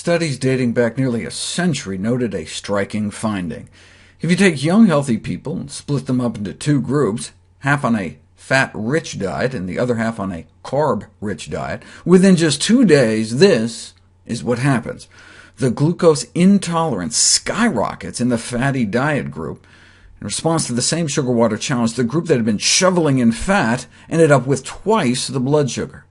Studies dating back nearly a century noted a striking finding. If you take young, healthy people and split them up into two groups, half on a fat-rich diet and the other half on a carb-rich diet, within just 2 days, this is what happens. The glucose intolerance skyrockets in the fatty diet group. In response to the same sugar-water challenge, the group that had been shoveling in fat ended up with twice the blood sugar.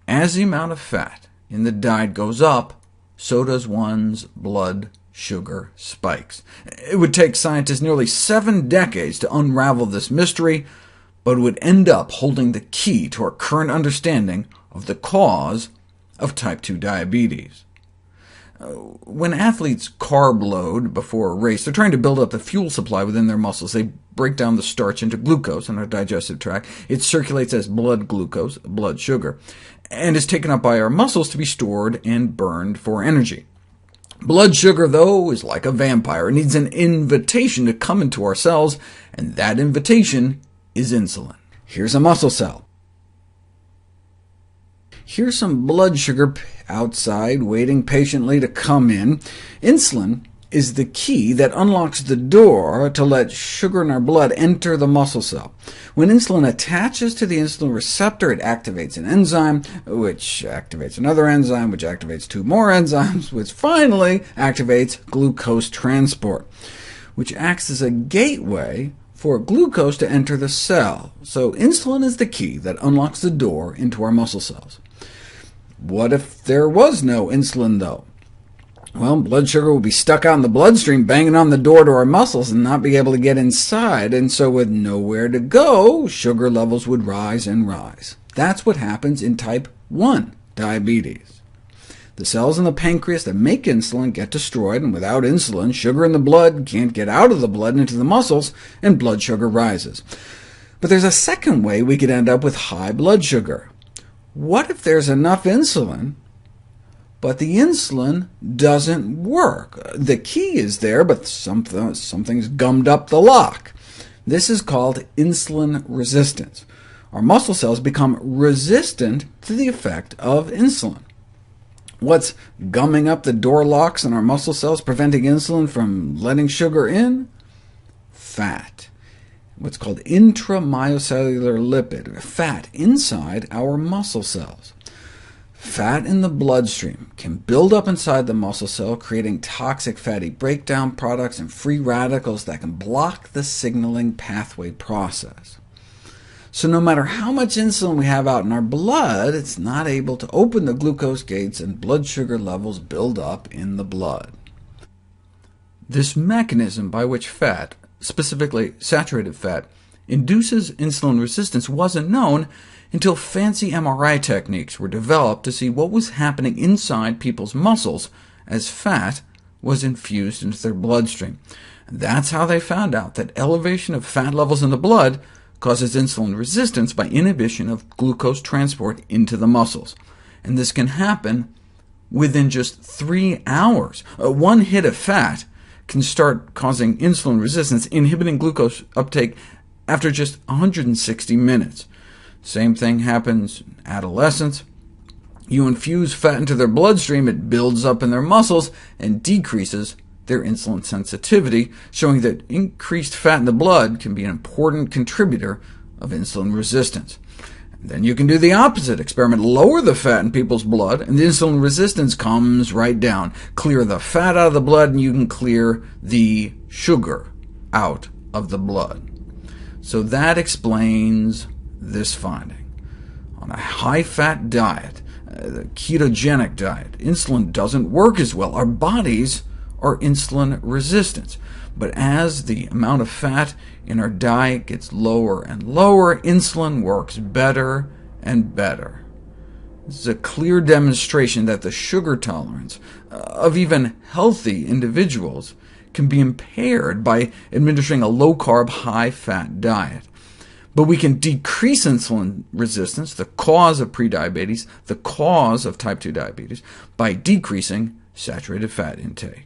As the amount of fat in the diet goes up, so does one's blood sugar spikes. It would take scientists nearly 7 decades to unravel this mystery, but would end up holding the key to our current understanding of the cause of type 2 diabetes. When athletes carb load before a race, they're trying to build up the fuel supply within their muscles. They break down the starch into glucose in our digestive tract. It circulates as blood glucose, blood sugar, and is taken up by our muscles to be stored and burned for energy. Blood sugar, though, is like a vampire. It needs an invitation to come into our cells, and that invitation is insulin. Here's a muscle cell. Here's some blood sugar outside, waiting patiently to come in. Insulin is the key that unlocks the door to let sugar in our blood enter the muscle cell. When insulin attaches to the insulin receptor, it activates an enzyme, which activates another enzyme, which activates 2 more enzymes, which finally activates glucose transport, which acts as a gateway for glucose to enter the cell. So insulin is the key that unlocks the door into our muscle cells. What if there was no insulin, though? Well, blood sugar will be stuck out in the bloodstream, banging on the door to our muscles and not be able to get inside, and so with nowhere to go, sugar levels would rise and rise. That's what happens in type 1 diabetes. The cells in the pancreas that make insulin get destroyed, and without insulin, sugar in the blood can't get out of the blood into the muscles, and blood sugar rises. But there's a second way we could end up with high blood sugar. What if there's enough insulin, but the insulin doesn't work? The key is there, but something's gummed up the lock. This is called insulin resistance. Our muscle cells become resistant to the effect of insulin. What's gumming up the door locks in our muscle cells, preventing insulin from letting sugar in? Fat. What's called intramyocellular lipid, fat inside our muscle cells. Fat in the bloodstream can build up inside the muscle cell, creating toxic fatty breakdown products and free radicals that can block the signaling pathway process. So no matter how much insulin we have out in our blood, it's not able to open the glucose gates, and blood sugar levels build up in the blood. This mechanism by which fat, specifically saturated fat, induces insulin resistance wasn't known until fancy MRI techniques were developed to see what was happening inside people's muscles as fat was infused into their bloodstream. And that's how they found out that elevation of fat levels in the blood causes insulin resistance by inhibition of glucose transport into the muscles. And this can happen within just 3 hours. One hit of fat can start causing insulin resistance, inhibiting glucose uptake after just 160 minutes. Same thing happens in adolescents. You infuse fat into their bloodstream, it builds up in their muscles and decreases their insulin sensitivity, showing that increased fat in the blood can be an important contributor of insulin resistance. And then you can do the opposite experiment, lower the fat in people's blood, and the insulin resistance comes right down. Clear the fat out of the blood, and you can clear the sugar out of the blood. So that explains this finding. On a high-fat diet, the ketogenic diet, insulin doesn't work as well. Our bodies are insulin resistant. But as the amount of fat in our diet gets lower and lower, insulin works better and better. This is a clear demonstration that the sugar tolerance of even healthy individuals can be impaired by administering a low-carb, high-fat diet. But we can decrease insulin resistance, the cause of prediabetes, the cause of type 2 diabetes, by decreasing saturated fat intake.